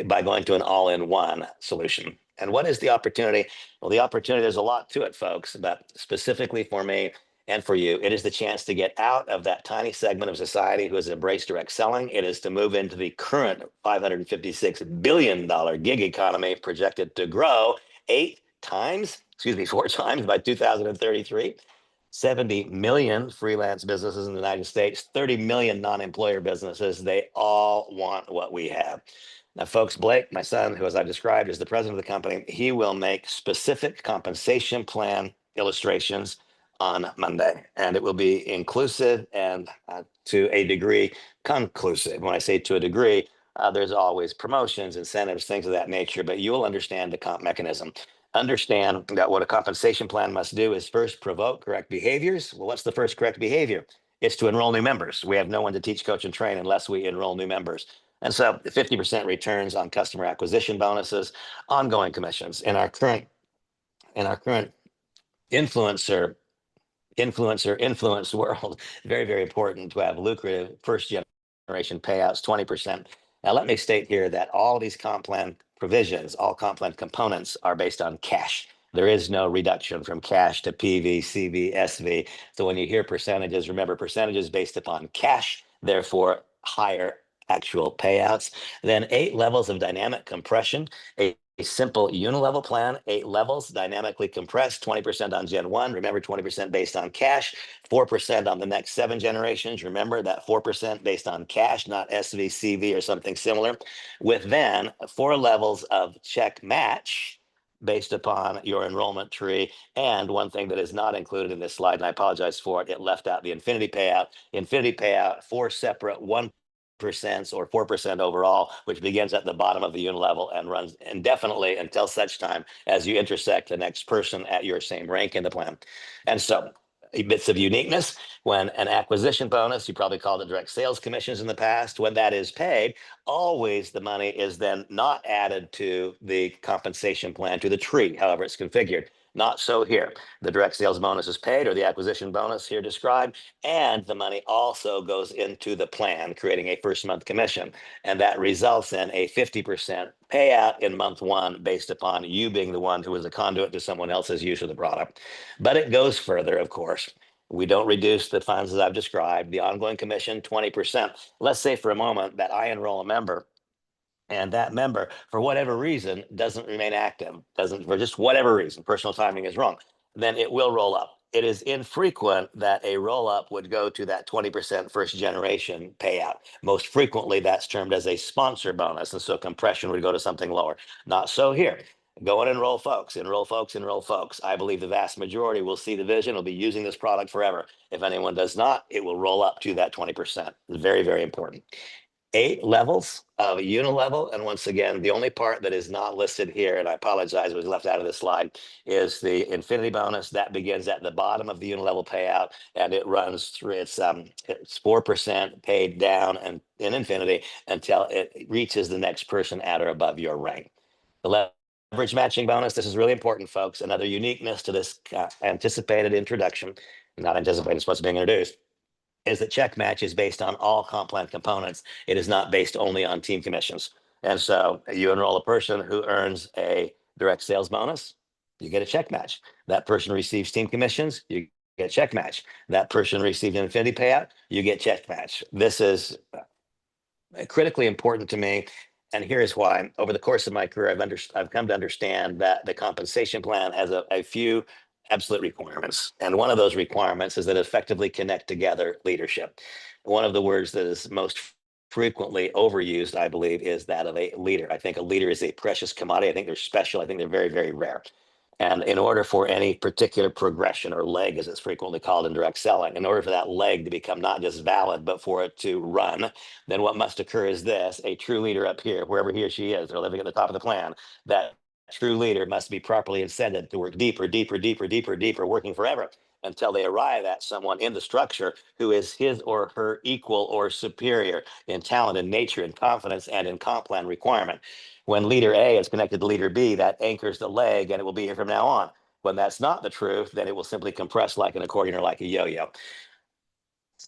by going to an all-in-one solution. And what is the opportunity? Well, the opportunity, there's a lot to it, folks, but specifically for me, and for you, it is the chance to get out of that tiny segment of society who has embraced direct selling. It is to move into the current $556 billion gig economy projected to grow 4 times by 2033. 70 million freelance businesses in the United States, 30 million non-employer businesses. They all want what we have. Now, folks, Blake, my son, who, as I've described, is the president of the company, he will make specific compensation plan illustrations on Monday, and it will be inclusive and to a degree conclusive. When I say to a degree, there's always promotions, incentives, things of that nature, but you will understand the comp mechanism. Understand that what a compensation plan must do is first provoke correct behaviors. Well, what's the first correct behavior? It's to enroll new members. We have no one to teach, coach, and train unless we enroll new members. And so 50% returns on customer acquisition bonuses, ongoing commissions. In our current influencer influence world, very, very important to have lucrative first generation payouts, 20%. Now, let me state here that all these comp plan provisions, all comp plan components are based on cash. There is no reduction from cash to PV, CV, SV. So when you hear percentages, remember percentages based upon cash, therefore higher actual payouts. Then 8 levels of dynamic compression, a simple unilevel plan, 8 levels, dynamically compressed, 20% on Gen 1. Remember, 20% based on cash, 4% on the next 7 generations. Remember that 4% based on cash, not SV, CV, or something similar. With then 4 levels of check match based upon your enrollment tree. And one thing that is not included in this slide, and I apologize for it, it left out the infinity payout. Infinity payout, 4 separate 1% or 4% overall, which begins at the bottom of the unilevel and runs indefinitely until such time as you intersect the next person at your same rank in the plan. And so bits of uniqueness when an acquisition bonus, you probably called it direct sales commissions in the past, when that is paid, always the money is then not added to the compensation plan, to the tree, however it's configured. Not so here. The direct sales bonus is paid, or the acquisition bonus here described, and the money also goes into the plan, creating a first month commission. And that results in a 50% payout in month 1 based upon you being the one who was a conduit to someone else's use of the product. But it goes further, of course. We don't reduce the funds as I've described. The ongoing commission, 20%. Let's say for a moment that I enroll a member and that member, for whatever reason, doesn't remain active, doesn't, for just whatever reason, personal timing is wrong, then it will roll up. It is infrequent that a roll up would go to that 20% first generation payout. Most frequently, that's termed as a sponsor bonus. And so compression would go to something lower. Not so here. Go and enroll folks, enroll folks, enroll folks. I believe the vast majority will see the vision, will be using this product forever. If anyone does not, it will roll up to that 20%. It's very, very important. 8 levels of unilevel. And once again, the only part that is not listed here, and I apologize, it was left out of this slide, is the infinity bonus. That begins at the bottom of the unilevel payout, and it runs through it's 4% paid down and in infinity until it reaches the next person at or above your rank. The leverage matching bonus, this is really important, folks. Another uniqueness to this anticipated introduction, not anticipated, it's supposed to be introduced, is that check match is based on all comp plan components. It is not based only on team commissions. And so you enroll a person who earns a direct sales bonus, you get a check match. That person receives team commissions, you get check match. That person received an infinity payout, you get check match. This is critically important to me. And here's why. Over the course of my career, I've come to understand that the compensation plan has a few absolute requirements. And one of those requirements is that it effectively connect together leadership. One of the words that is most frequently overused, I believe, is that of a leader. I think a leader is a precious commodity. I think they're special. I think they're very, very rare. And in order for any particular progression or leg, as it's frequently called in direct selling, in order for that leg to become not just valid, but for it to run, then what must occur is this: a true leader up here, wherever he or she is, they're living at the top of the plan, that true leader must be properly incented to work deeper, deeper, deeper, deeper, deeper, working forever until they arrive at someone in the structure who is his or her equal or superior in talent and nature and confidence and in comp plan requirement. When leader A is connected to leader B, that anchors the leg and it will be here from now on. When that's not the truth, then it will simply compress like an accordion or like a yo-yo.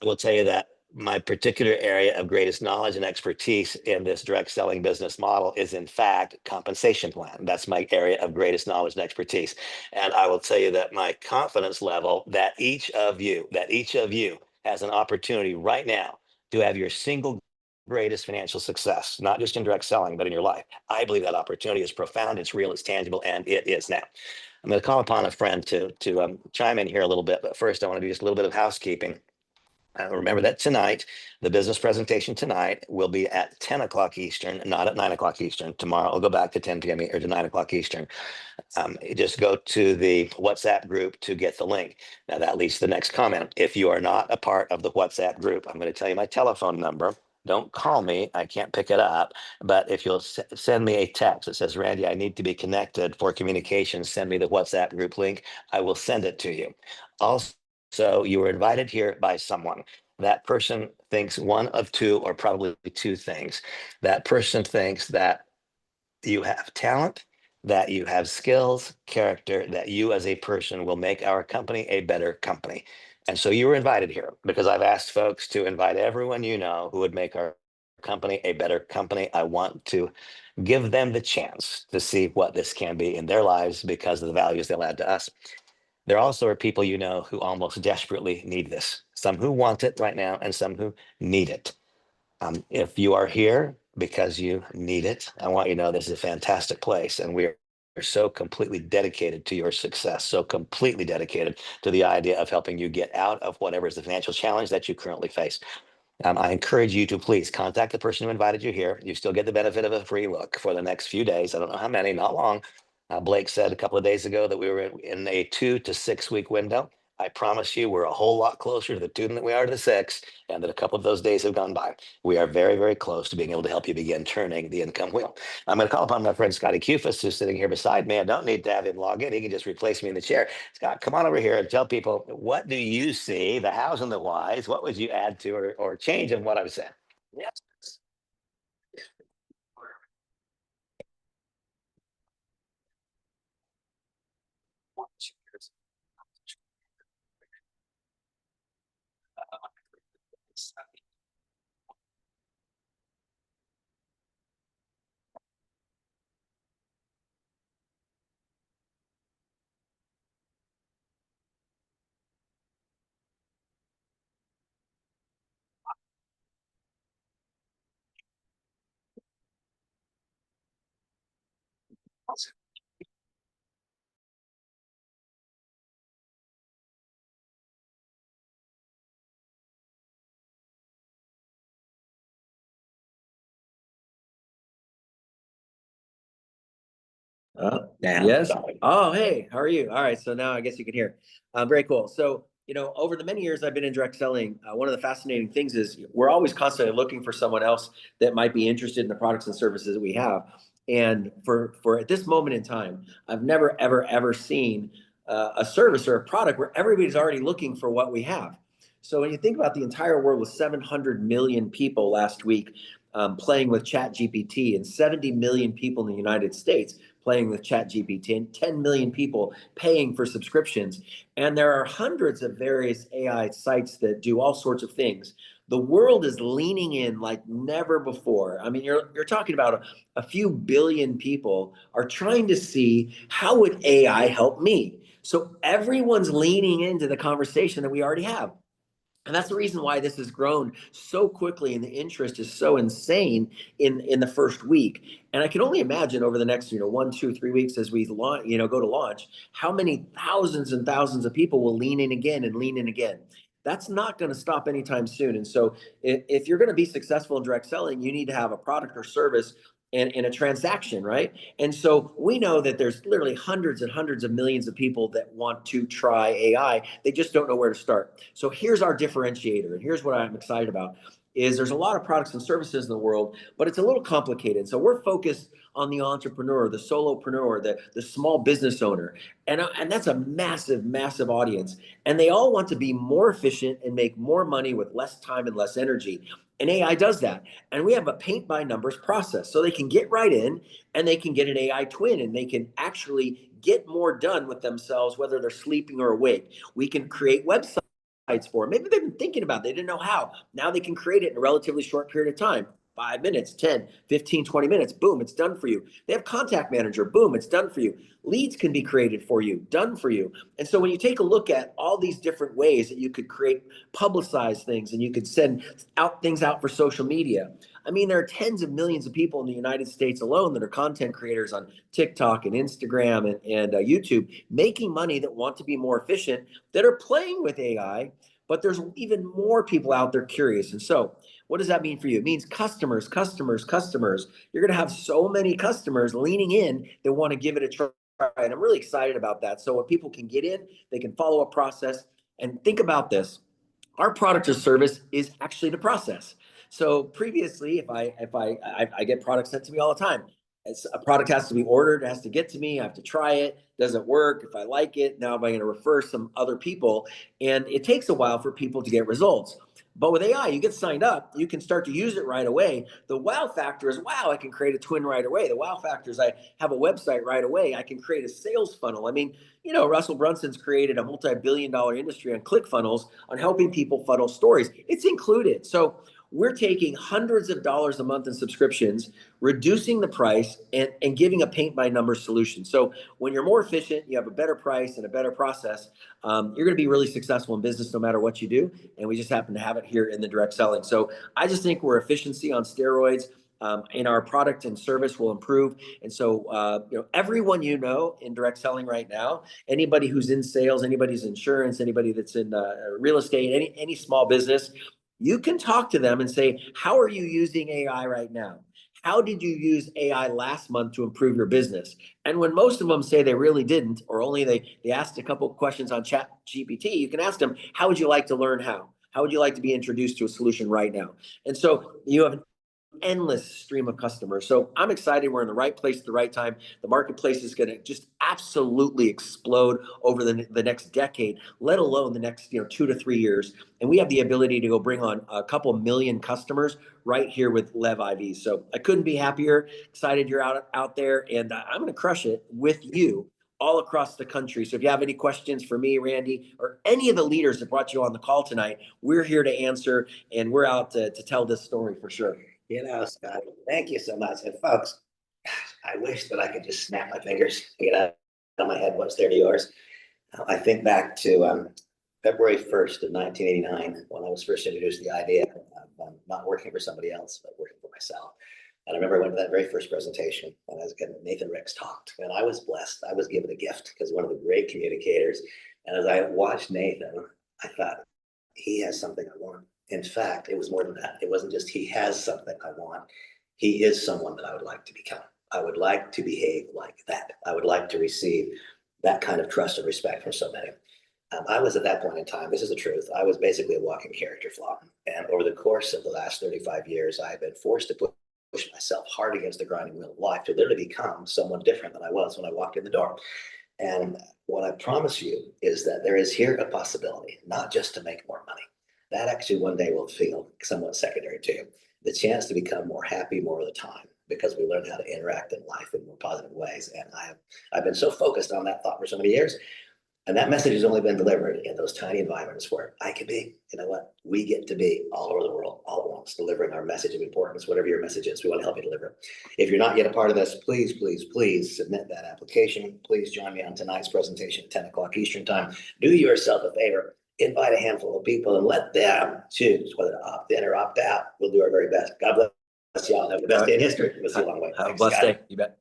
I will tell you that my particular area of greatest knowledge and expertise in this direct selling business model is in fact compensation plan. That's my area of greatest knowledge and expertise. And I will tell you that my confidence level that each of you has an opportunity right now to have your single greatest financial success, not just in direct selling, but in your life. I believe that opportunity is profound, it's real, it's tangible, and it is now. I'm going to call upon a friend to chime in here a little bit, but first I want to do just a little bit of housekeeping. Remember that tonight, the business presentation tonight will be at 10 o'clock Eastern, not at 9 o'clock Eastern. Tomorrow I'll go back to 10 p.m. or to 9 o'clock Eastern. Just go to the WhatsApp group to get the link. Now that leads to the next comment. If you are not a part of the WhatsApp group, I'm going to tell you my telephone number. Don't call me. I can't pick it up. But if you'll send me a text that says, Randy, I need to be connected for communication, send me the WhatsApp group link. I will send it to you. Also, you were invited here by someone. That person thinks one of two or probably two things. That person thinks that you have talent, that you have skills, character, that you as a person will make our company a better company. And so you were invited here because I've asked folks to invite everyone you know who would make our company a better company. I want to give them the chance to see what this can be in their lives because of the values they'll add to us. There also are people you know who almost desperately need this, some who want it right now and some who need it. If you are here because you need it, I want you to know this is a fantastic place and we're so completely dedicated to your success, so completely dedicated to the idea of helping you get out of whatever is the financial challenge that you currently face. I encourage you to please contact the person who invited you here. You still get the benefit of a free look for the next few days. I don't know how many, not long. Blake said a couple of days ago that we were in a 2 to 6 week window. I promise you, we're a whole lot closer to the 2 than we are to the 6, and that a couple of those days have gone by. We are very, very close to being able to help you begin turning the income wheel. I'm going to call upon my friend Scotty Kufis, who's sitting here beside me. I don't need to have him log in. He can just replace me in the chair. Scott, come on over here and tell people, what do you see, the hows and the whys? What would you add to or change in what I've said? Yes. Yes. Oh, hey, how are you? All right, so now I guess you can hear. Very cool. So, over the many years I've been in direct selling, one of the fascinating things is we're always constantly looking for someone else that might be interested in the products and services that we have. And for at this moment in time, I've never ever ever seen a service or a product where everybody's already looking for what we have. So when you think about the entire world with 700 million people last week playing with Chat GPT and 70 million people in the United States playing with ChatGPT and 10 million people paying for subscriptions. And there are hundreds of various AI sites that do all sorts of things. The world is leaning in like never before. I mean, you're talking about a few billion people are trying to see how would AI help me? So everyone's leaning into the conversation that we already have. And that's the reason why this has grown so quickly and the interest is so insane in the first week. And I can only imagine over the next, 1, 2, 3 weeks as we launch, go to launch, how many thousands and thousands of people will lean in again and lean in again. That's not going to stop anytime soon. And so if you're going to be successful in direct selling, you need to have a product or service and a transaction, right? And so we know that there's literally hundreds and hundreds of millions of people that want to try AI. They just don't know where to start. So here's our differentiator, and here's what I'm excited about is there's a lot of products and services in the world, but it's a little complicated. So we're focused on the entrepreneur, the solopreneur, the small business owner. And that's a massive, massive audience. And they all want to be more efficient and make more money with less time and less energy. And AI does that. And we have a paint by numbers process. So they can get right in and they can get an AI twin and they can actually get more done with themselves, whether they're sleeping or awake. We can create websites for them. Maybe they've been thinking about it. They didn't know how. Now they can create it in a relatively short period of time. 5 minutes, 10, 15, 20 minutes, boom, it's done for you. They have contact manager, boom, it's done for you. Leads can be created for you, done for you. And so when you take a look at all these different ways that you could create, publicize things, and you could send out things out for social media. I mean, there are tens of millions of people in the United States alone that are content creators on TikTok and Instagram and YouTube making money that want to be more efficient, that are playing with AI, but there's even more people out there curious. And so what does that mean for you? It means customers, customers, customers. You're going to have so many customers leaning in that want to give it a try. And I'm really excited about that. So when people can get in, they can follow a process. And think about this. Our product or service is actually the process. So previously, if I get products sent to me all the time, a product has to be ordered, it has to get to me, I have to try it. Does it work? If I like it, now am I going to refer some other people? And it takes a while for people to get results. But with AI, you get signed up, you can start to use it right away. The wow factor is, wow, I can create a twin right away. The wow factor is, I have a website right away. I can create a sales funnel. I mean, Russell Brunson's created a multi-billion-dollar industry on ClickFunnels on helping people funnel stories. It's included. So we're taking hundreds of dollars a month in subscriptions, reducing the price, and giving a paint by numbers solution. So when you're more efficient, you have a better price and a better process, you're going to be really successful in business no matter what you do. And we just happen to have it here in the direct selling. So I just think we're efficiency on steroids. In our product and service will improve. And so, everyone in direct selling right now, anybody who's in sales, anybody who's insurance, anybody that's in real estate, any small business, you can talk to them and say, how are you using AI right now? How did you use AI last month to improve your business? And when most of them say they really didn't, or only they asked a couple of questions on Chat GPT, you can ask them, how would you like to learn how? How would you like to be introduced to a solution right now? And so you have endless stream of customers. So I'm excited. We're in the right place at the right time. The marketplace is going to just absolutely explode over the next decade, let alone the next 2 to 3 years. And we have the ability to go bring on a couple million customers right here with LEV IVs. So I couldn't be happier. Excited you're out there, and I'm going to crush it with you all across the country. So if you have any questions for me, Randy, or any of the leaders that brought you on the call tonight, we're here to answer, and we're out to tell this story for sure. Scott, thank you so much. And folks, I wish that I could just snap my fingers, get out of my head what's there to yours. I think back to February 1st of 1989, when I was first introduced to the idea of not working for somebody else, but working for myself. And I remember I went to that very first presentation, and as Nathan Ricks talked, and I was blessed. I was given a gift because one of the great communicators. And as I watched Nathan, I thought, he has something I want. In fact, it was more than that. It wasn't just he has something I want. He is someone that I would like to become. I would like to behave like that. I would like to receive that kind of trust and respect from so many. I was at that point in time, this is the truth, I was basically a walking character flaw. And over the course of the last 35 years, I've been forced to push myself hard against the grinding wheel of life to literally become someone different than I was when I walked in the door. And what I promise you is that there is here a possibility, not just to make more money. That actually one day will feel somewhat secondary to you. The chance to become more happy more of the time because we learn how to interact in life in more positive ways. And I've been so focused on that thought for so many years. And that message has only been delivered in those tiny environments where I can be, we get to be all over the world, all at once, delivering our message of importance, whatever your message is. We want to help you deliver. If you're not yet a part of this, please, please, please submit that application. Please join me on tonight's presentation at 10 o'clock Eastern time. Do yourself a favor. Invite a handful of people and let them choose whether to opt in or opt out. We'll do our very best. God bless y'all. Have the best day in history. We'll see you along the way. Have a blessed day. You bet.